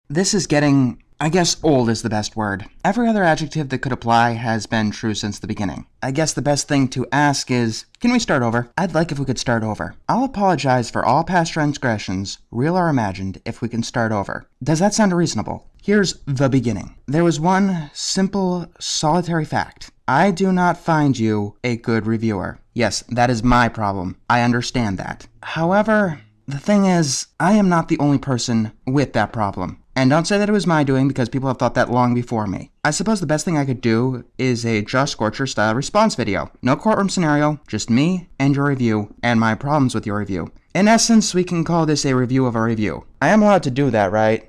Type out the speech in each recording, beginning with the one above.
This is getting, I guess old is the best word. Every other adjective that could apply has been true since the beginning. I guess the best thing to ask is, can we start over? I'd like if we could start over. I'll apologize for all past transgressions, real or imagined, if we can start over. Does that sound reasonable? Here's the beginning. There was one simple, solitary fact. I do not find you a good reviewer. Yes, that is my problem. I understand that. However, the thing is, I am not the only person with that problem. And don't say that it was my doing, because people have thought that long before me. I suppose the best thing I could do is a Josh Scorcher style response video. No courtroom scenario, just me and your review, and my problems with your review. In essence, we can call this a review of a review. I am allowed to do that, right?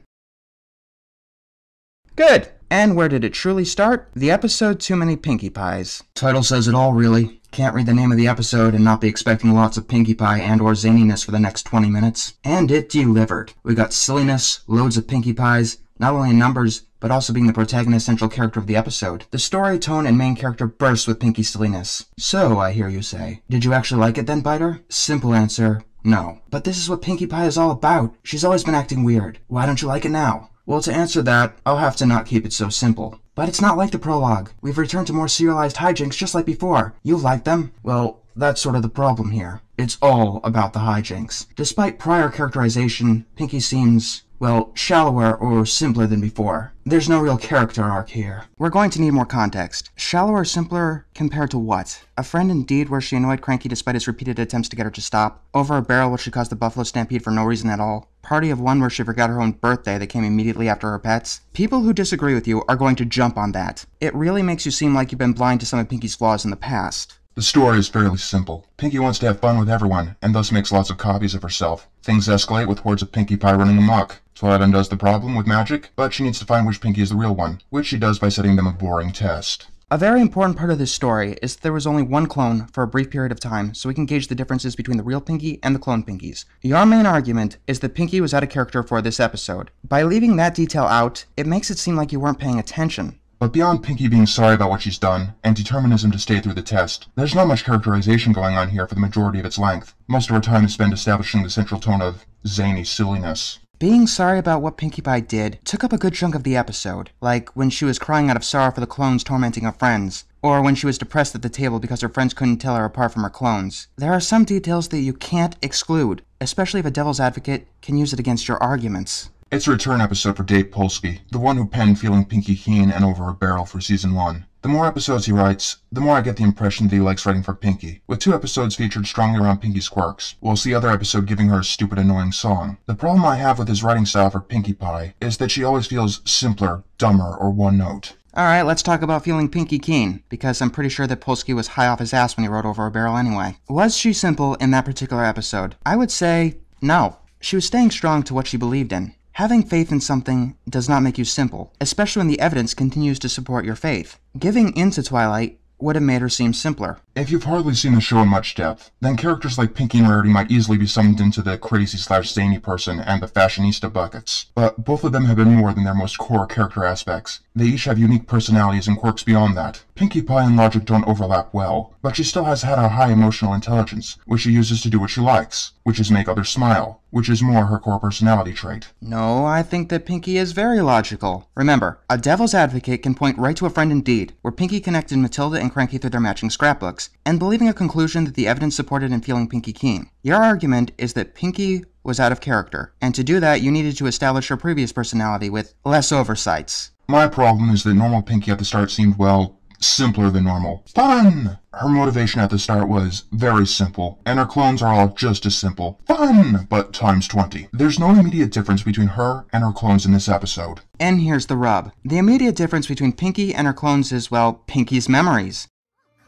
Good! And where did it truly start? The episode Too Many Pinkie Pies. Title says it all, really. Can't read the name of the episode and not be expecting lots of Pinkie Pie and or zaniness for the next 20 minutes. And it delivered. We got silliness, loads of Pinkie Pies, not only in numbers, but also being the protagonist central character of the episode. The story, tone, and main character burst with Pinkie silliness. So, I hear you say. Did you actually like it then, Byter? Simple answer, no. But this is what Pinkie Pie is all about. She's always been acting weird. Why don't you like it now? Well, to answer that, I'll have to not keep it so simple. But it's not like the prologue. We've returned to more serialized hijinks just like before. You like them? Well, that's sort of the problem here. It's all about the hijinks. Despite prior characterization, Pinkie seems, well, shallower or simpler than before. There's no real character arc here. We're going to need more context. Shallower or simpler compared to what? A Friend Indeed where she annoyed Cranky despite his repeated attempts to get her to stop? Over a Barrel where she caused the buffalo stampede for no reason at all? Party of One where she forgot her own birthday that came immediately after her pets? People who disagree with you are going to jump on that. It really makes you seem like you've been blind to some of Pinkie's flaws in the past. The story is fairly simple. Pinkie wants to have fun with everyone, and thus makes lots of copies of herself. Things escalate with hordes of Pinkie Pie running amok. Twilight undoes the problem with magic, but she needs to find which Pinkie is the real one, which she does by setting them a boring test. A very important part of this story is that there was only one clone for a brief period of time, so we can gauge the differences between the real Pinkie and the clone Pinkies. Your main argument is that Pinkie was out of character for this episode. By leaving that detail out, it makes it seem like you weren't paying attention. But beyond Pinkie being sorry about what she's done, and determinism to stay through the test, there's not much characterization going on here for the majority of its length. Most of our time is spent establishing the central tone of zany silliness. Being sorry about what Pinkie Pie did took up a good chunk of the episode, like when she was crying out of sorrow for the clones tormenting her friends, or when she was depressed at the table because her friends couldn't tell her apart from her clones. There are some details that you can't exclude, especially if a devil's advocate can use it against your arguments. It's a return episode for Dave Polsky, the one who penned Feeling Pinkie Keen and Over a Barrel for Season 1. The more episodes he writes, the more I get the impression that he likes writing for Pinkie, with 2 episodes featured strongly around Pinkie's quirks, whilst the other episode giving her a stupid annoying song. The problem I have with his writing style for Pinkie Pie is that she always feels simpler, dumber, or one-note. Alright, let's talk about Feeling Pinkie Keen, because I'm pretty sure that Polsky was high off his ass when he wrote Over a Barrel anyway. Was she simple in that particular episode? I would say no. She was staying strong to what she believed in. Having faith in something does not make you simple, especially when the evidence continues to support your faith. Giving in to Twilight would have made her seem simpler. If you've hardly seen the show in much depth, then characters like Pinkie and Rarity might easily be summoned into the crazy/zany person and the fashionista buckets. But both of them have been more than their most core character aspects. They each have unique personalities and quirks beyond that. Pinkie Pie and logic don't overlap well, but she still has had a high emotional intelligence, which she uses to do what she likes, which is make others smile, which is more her core personality trait. No, I think that Pinkie is very logical. Remember, a devil's advocate can point right to A Friend Indeed, where Pinkie connected Matilda and Cranky through their matching scrapbooks, and believing a conclusion that the evidence supported in Feeling Pinkie Keen. Your argument is that Pinkie was out of character, and to do that you needed to establish her previous personality with less oversights. My problem is that normal Pinkie at the start seemed, well, simpler than normal. Fun! Her motivation at the start was very simple, and her clones are all just as simple. Fun! But times 20. There's no immediate difference between her and her clones in this episode. And here's the rub. The immediate difference between Pinkie and her clones is, well, Pinkie's memories.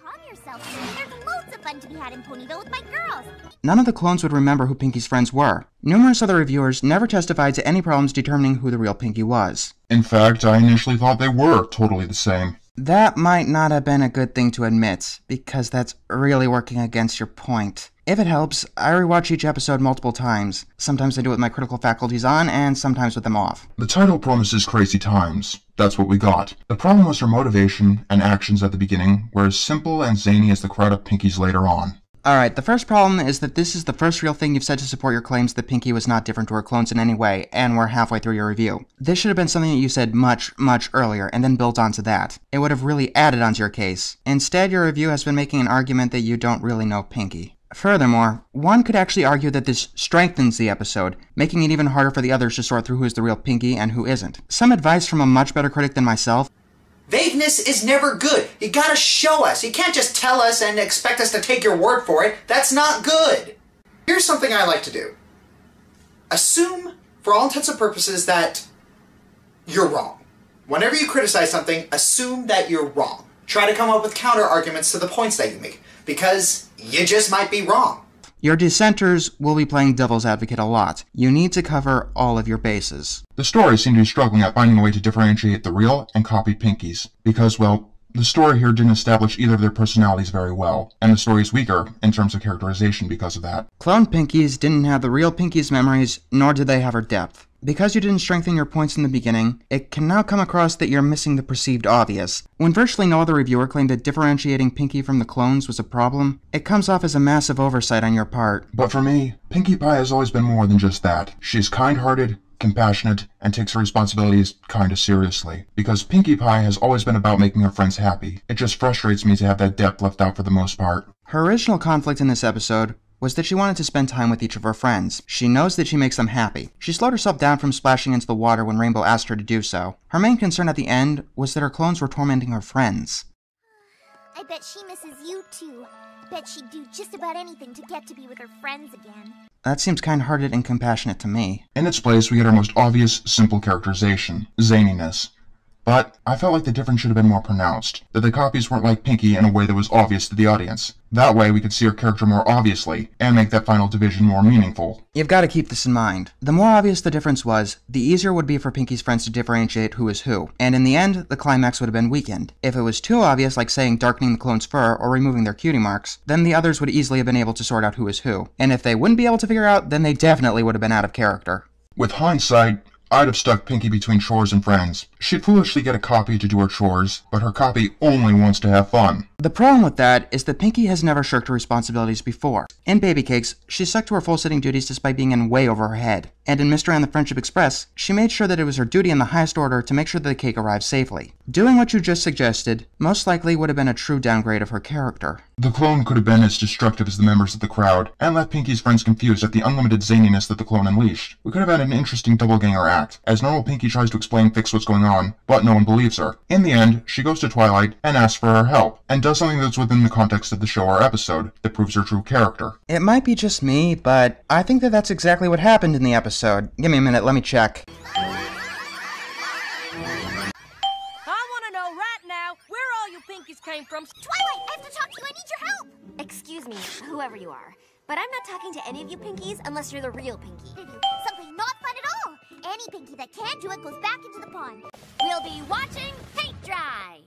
Calm yourself. There's loads of fun to be had in Ponyville with my girls. None of the clones would remember who Pinkie's friends were. Numerous other reviewers never testified to any problems determining who the real Pinkie was. In fact, I initially thought they were totally the same. That might not have been a good thing to admit, because that's really working against your point. If it helps, I rewatch each episode multiple times. Sometimes I do it with my critical faculties on, and sometimes with them off. The title promises crazy times. That's what we got. The problem was her motivation and actions at the beginning were as simple and zany as the crowd of Pinkies later on. Alright, the first problem is that this is the first real thing you've said to support your claims that Pinkie was not different to her clones in any way, and we're halfway through your review. This should have been something that you said much earlier, and then built onto that. It would have really added onto your case. Instead, your review has been making an argument that you don't really know Pinkie. Furthermore, one could actually argue that this strengthens the episode, making it even harder for the others to sort through who is the real Pinkie and who isn't. Some advice from a much better critic than myself: vagueness is never good. You gotta show us. You can't just tell us and expect us to take your word for it. That's not good. Here's something I like to do. Assume, for all intents and purposes, that you're wrong. Whenever you criticize something, assume that you're wrong. Try to come up with counter-arguments to the points that you make, because you just might be wrong. Your dissenters will be playing devil's advocate a lot. You need to cover all of your bases. The story seemed to be struggling at finding a way to differentiate the real and copied Pinkies, because, well, the story here didn't establish either of their personalities very well, and the story is weaker in terms of characterization because of that. Clone Pinkies didn't have the real Pinkie's memories, nor did they have her depth. Because you didn't strengthen your points in the beginning, it can now come across that you're missing the perceived obvious. When virtually no other reviewer claimed that differentiating Pinkie from the clones was a problem, it comes off as a massive oversight on your part. But for me, Pinkie Pie has always been more than just that. She's kind-hearted, compassionate, and takes her responsibilities kinda seriously. Because Pinkie Pie has always been about making her friends happy. It just frustrates me to have that depth left out for the most part. Her original conflict in this episode was that she wanted to spend time with each of her friends. She knows that she makes them happy. She slowed herself down from splashing into the water when Rainbow asked her to do so. Her main concern at the end was that her clones were tormenting her friends. I bet she misses you too. Bet she'd do just about anything to get to be with her friends again. That seems kind-hearted and compassionate to me. In its place, we get our most obvious, simple characterization: zaniness. But I felt like the difference should have been more pronounced, that the copies weren't like Pinkie in a way that was obvious to the audience. That way we could see her character more obviously, and make that final division more meaningful. You've got to keep this in mind. The more obvious the difference was, the easier it would be for Pinkie's friends to differentiate who is who, and in the end, the climax would have been weakened. If it was too obvious, like saying darkening the clone's fur or removing their cutie marks, then the others would easily have been able to sort out who is who. And if they wouldn't be able to figure out, then they definitely would have been out of character. With hindsight, I'd have stuck Pinkie between chores and friends. She'd foolishly get a copy to do her chores, but her copy only wants to have fun. The problem with that is that Pinkie has never shirked her responsibilities before. In Baby Cakes, she stuck to her full-sitting duties despite being in way over her head. And in Mystery on the Friendship Express, she made sure that it was her duty in the highest order to make sure that the cake arrived safely. Doing what you just suggested most likely would have been a true downgrade of her character. The clone could have been as destructive as the members of the crowd, and left Pinkie's friends confused at the unlimited zaniness that the clone unleashed. We could have had an interesting doppelganger act, as normal Pinkie tries to explain fix what's going on, but no one believes her. In the end, she goes to Twilight and asks for her help, and does something that's within the context of the show or episode, that proves her true character. It might be just me, but I think that that's exactly what happened in the episode. Give me a minute, let me check. Pinkies came from. Twilight, I have to talk to you. I need your help. Excuse me, whoever you are, but I'm not talking to any of you Pinkies unless you're the real Pinkie. Something not fun at all. Any Pinkie that can't do it goes back into the pond. We'll be watching paint dry.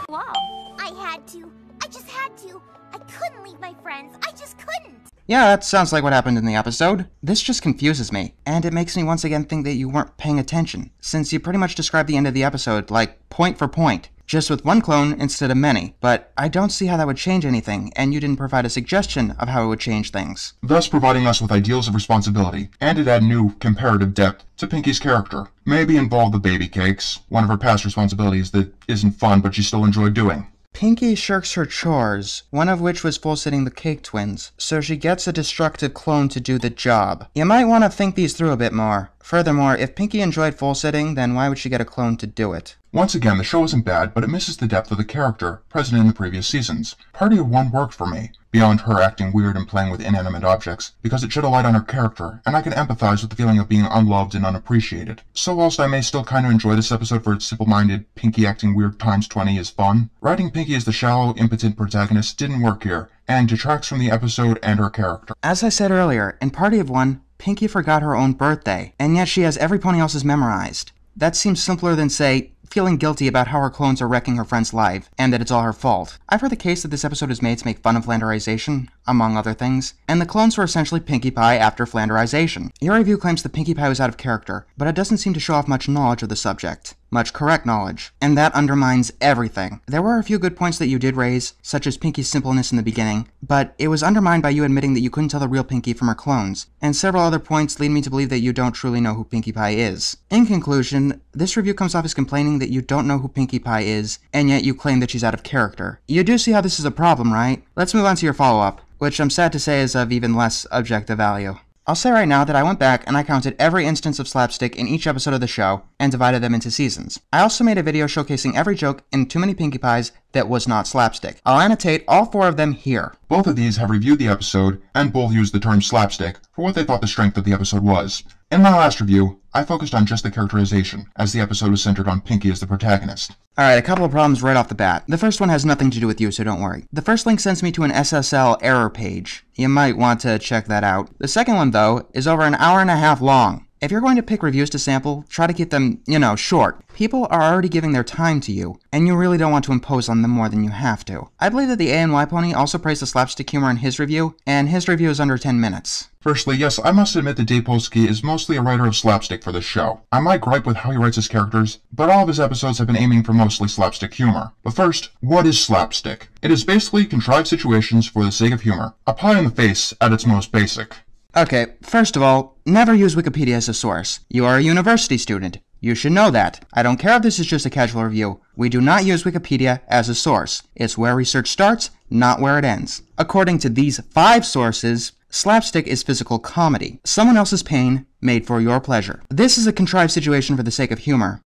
Wow. I had to. I just had to. I couldn't leave my friends. I just couldn't. Yeah, that sounds like what happened in the episode. This just confuses me, and it makes me once again think that you weren't paying attention, since you pretty much described the end of the episode, like, point for point, just with one clone instead of many. But I don't see how that would change anything, and you didn't provide a suggestion of how it would change things. Thus providing us with ideals of responsibility, and it add new, comparative depth to Pinkie's character. Maybe involve the baby cakes, one of her past responsibilities that isn't fun but she still enjoyed doing. Pinkie shirks her chores, one of which was full-sitting the Cake Twins, so she gets a destructive clone to do the job. You might want to think these through a bit more. Furthermore, if Pinkie enjoyed full-sitting, then why would she get a clone to do it? Once again, the show isn't bad, but it misses the depth of the character present in the previous seasons. Party of One worked for me, beyond her acting weird and playing with inanimate objects, because it shed a light on her character, and I can empathize with the feeling of being unloved and unappreciated. So whilst I may still kinda enjoy this episode for its simple-minded, Pinkie acting weird times 20 is fun, writing Pinkie as the shallow, impotent protagonist didn't work here, and detracts from the episode and her character. As I said earlier, in Party of One, Pinkie forgot her own birthday, and yet she has every pony else's memorized. That seems simpler than, say, feeling guilty about how her clones are wrecking her friend's life, and that it's all her fault. I've heard the case that this episode is made to make fun of flanderization. among other things, and the clones were essentially Pinkie Pie after Flanderization. Your review claims that Pinkie Pie was out of character, but it doesn't seem to show off much knowledge of the subject. Much correct knowledge. And that undermines everything. There were a few good points that you did raise, such as Pinkie's simpleness in the beginning, but it was undermined by you admitting that you couldn't tell the real Pinkie from her clones, and several other points lead me to believe that you don't truly know who Pinkie Pie is. In conclusion, this review comes off as complaining that you don't know who Pinkie Pie is, and yet you claim that she's out of character. You do see how this is a problem, right? Let's move on to your follow-up, which I'm sad to say is of even less objective value. I'll say right now that I went back and I counted every instance of slapstick in each episode of the show and divided them into seasons. I also made a video showcasing every joke in Too Many Pinkie Pies that was not slapstick. I'll annotate all 4 of them here. Both of these have reviewed the episode, and both used the term slapstick for what they thought the strength of the episode was. In my last review, I focused on just the characterization, as the episode was centered on Pinkie as the protagonist. Alright, a couple of problems right off the bat. The first one has nothing to do with you, so don't worry. The first link sends me to an SSL error page. You might want to check that out. The second one, though, is over an hour and a half long. If you're going to pick reviews to sample, try to keep them, short. People are already giving their time to you, and you really don't want to impose on them more than you have to. I believe that the ANY Pony also praised the slapstick humor in his review, and his review is under 10 minutes. Firstly, yes, I must admit that Dave Polsky is mostly a writer of slapstick for this show. I might gripe with how he writes his characters, but all of his episodes have been aiming for mostly slapstick humor. But first, what is slapstick? It is basically contrived situations for the sake of humor. A pie in the face at its most basic. Okay, first of all, never use Wikipedia as a source. You are a university student. You should know that. I don't care if this is just a casual review. We do not use Wikipedia as a source. It's where research starts, not where it ends. According to these 5 sources, slapstick is physical comedy. Someone else's pain made for your pleasure. This is a contrived situation for the sake of humor.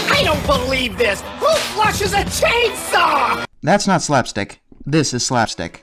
I don't believe this! Who flushes a chainsaw? That's not slapstick. This is slapstick.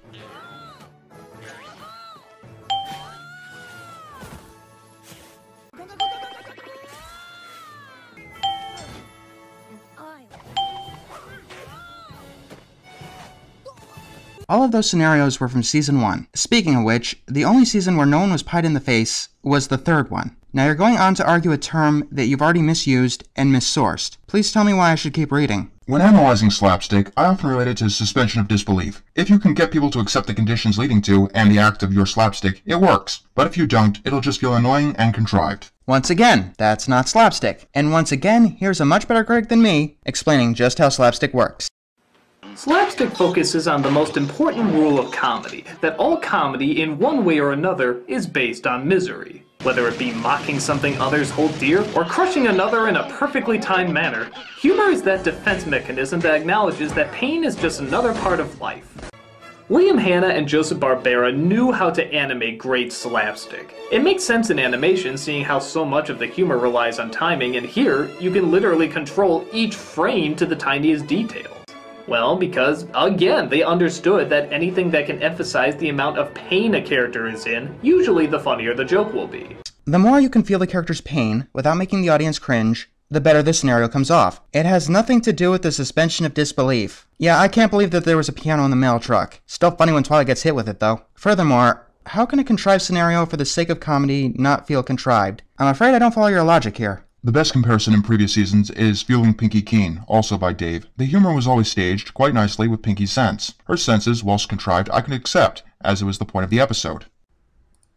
All of those scenarios were from Season 1. Speaking of which, the only season where no one was pied in the face was the 3rd one. Now you're going on to argue a term that you've already misused and missourced. Please tell me why I should keep reading. When analyzing slapstick, I often relate it to suspension of disbelief. If you can get people to accept the conditions leading to and the act of your slapstick, it works. But if you don't, it'll just feel annoying and contrived. Once again, that's not slapstick. And once again, here's a much better critic than me explaining just how slapstick works. Slapstick focuses on the most important rule of comedy, that all comedy, in one way or another, is based on misery. Whether it be mocking something others hold dear, or crushing another in a perfectly timed manner, humor is that defense mechanism that acknowledges that pain is just another part of life. William Hanna and Joseph Barbera knew how to animate great slapstick. It makes sense in animation, seeing how so much of the humor relies on timing, and here, you can literally control each frame to the tiniest details. Well, because, again, they understood that anything that can emphasize the amount of pain a character is in, usually the funnier the joke will be. The more you can feel the character's pain without making the audience cringe, the better the scenario comes off. It has nothing to do with the suspension of disbelief. Yeah, I can't believe that there was a piano in the mail truck. Still funny when Twilight gets hit with it, though. Furthermore, how can a contrived scenario for the sake of comedy not feel contrived? I'm afraid I don't follow your logic here. The best comparison in previous seasons is Fueling Pinkie Keen, also by Dave. The humor was always staged quite nicely with Pinkie's sense. Her senses, whilst contrived, I can accept, as it was the point of the episode.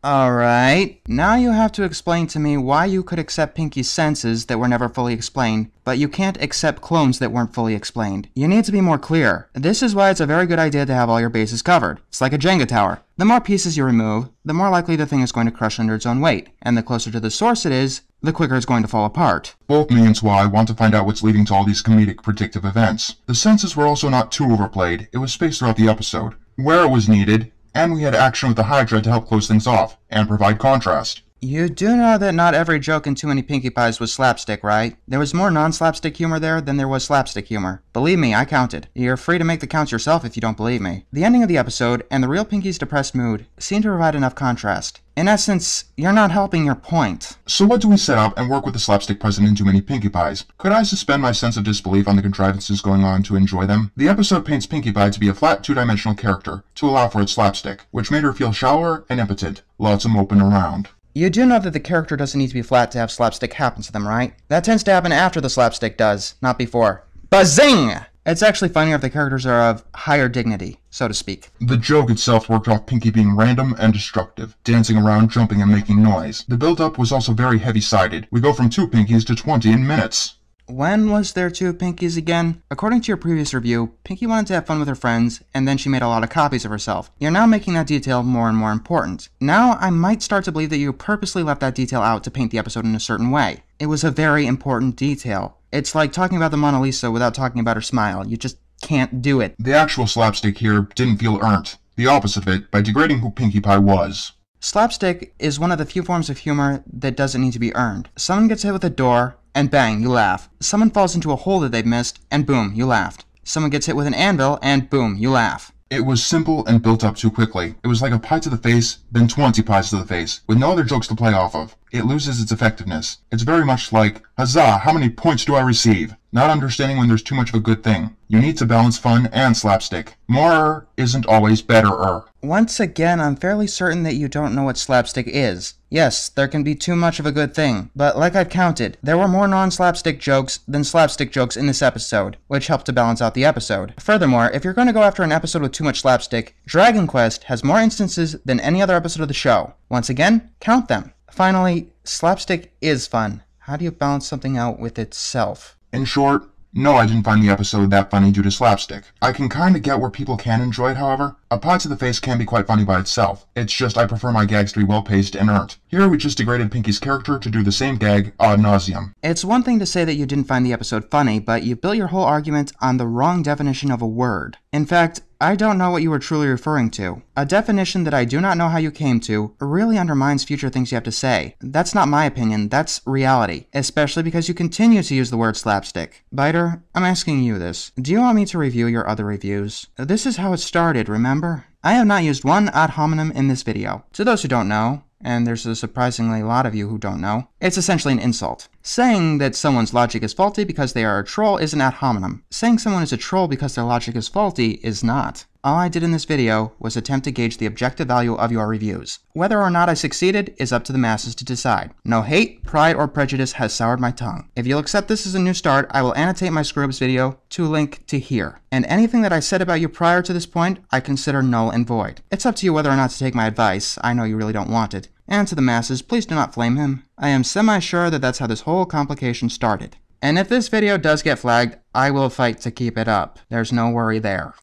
Alright, now you have to explain to me why you could accept Pinkie's senses that were never fully explained, but you can't accept clones that weren't fully explained. You need to be more clear. This is why it's a very good idea to have all your bases covered. It's like a Jenga tower. The more pieces you remove, the more likely the thing is going to crush under its own weight, and the closer to the source it is, the quicker it's going to fall apart. Both me and Swy want to find out what's leading to all these comedic predictive events. The senses were also not too overplayed. It was spaced throughout the episode, where it was needed, and we had action with the Hydra to help close things off, and provide contrast. You do know that not every joke in Too Many Pinkie Pies was slapstick, right? There was more non-slapstick humor there than there was slapstick humor. Believe me, I counted. You're free to make the counts yourself if you don't believe me. The ending of the episode, and the real Pinkie's depressed mood, seem to provide enough contrast. In essence, you're not helping your point. So what do we set up and work with the slapstick present in Too Many Pinkie Pies? Could I suspend my sense of disbelief on the contrivances going on to enjoy them? The episode paints Pinkie Pie to be a flat two-dimensional character, to allow for its slapstick, which made her feel shallower and impotent, lots of moping around. You do know that the character doesn't need to be flat to have slapstick happen to them, right? That tends to happen after the slapstick does, not before. Bazing! It's actually funnier if the characters are of higher dignity, so to speak. The joke itself worked off Pinkie being random and destructive, dancing around, jumping, and making noise. The build-up was also very heavy-sided. We go from 2 Pinkies to 20 in minutes. When was there 2 Pinkies again? According to your previous review, Pinkie wanted to have fun with her friends, and then she made a lot of copies of herself. You're now making that detail more and more important. Now, I might start to believe that you purposely left that detail out to paint the episode in a certain way. It was a very important detail. It's like talking about the Mona Lisa without talking about her smile. You just can't do it. The actual slapstick here didn't feel earned. The opposite of it, by degrading who Pinkie Pie was. Slapstick is one of the few forms of humor that doesn't need to be earned. Someone gets hit with a door, and bang, you laugh. Someone falls into a hole that they've missed, and boom, you laughed. Someone gets hit with an anvil, and boom, you laugh. It was simple and built up too quickly. It was like a pie to the face, then 20 pies to the face, with no other jokes to play off of. It loses its effectiveness. It's very much like, huzzah, how many points do I receive? Not understanding when there's too much of a good thing. You need to balance fun and slapstick. More isn't always better. Once again, I'm fairly certain that you don't know what slapstick is. Yes, there can be too much of a good thing, but like I've counted, there were more non-slapstick jokes than slapstick jokes in this episode, which helped to balance out the episode. Furthermore, if you're going to go after an episode with too much slapstick, Dragon Quest has more instances than any other episode of the show. Once again, count them. Finally, slapstick is fun. How do you balance something out with itself? In short, no, I didn't find the episode that funny due to slapstick. I can kinda get where people can enjoy it, however. A pie to the face can be quite funny by itself. It's just I prefer my gags to be well-paced and earned. Here we just degraded Pinkie's character to do the same gag ad nauseum. It's one thing to say that you didn't find the episode funny, but you built your whole argument on the wrong definition of a word. In fact, I don't know what you were truly referring to. A definition that I do not know how you came to really undermines future things you have to say. That's not my opinion, that's reality. Especially because you continue to use the word slapstick. Byter, I'm asking you this. Do you want me to review your other reviews? This is how it started, remember? I have not used one ad hominem in this video. To those who don't know, and there's a surprisingly lot of you who don't know, it's essentially an insult. Saying that someone's logic is faulty because they are a troll is an ad hominem. Saying someone is a troll because their logic is faulty is not. All I did in this video was attempt to gauge the objective value of your reviews. Whether or not I succeeded is up to the masses to decide. No hate, pride, or prejudice has soured my tongue. If you'll accept this as a new start, I will annotate my screw-ups video to link to here. And anything that I said about you prior to this point, I consider null and void. It's up to you whether or not to take my advice. I know you really don't want it. And to the masses, please do not flame him. I am semi-sure that that's how this whole complication started. And if this video does get flagged, I will fight to keep it up. There's no worry there.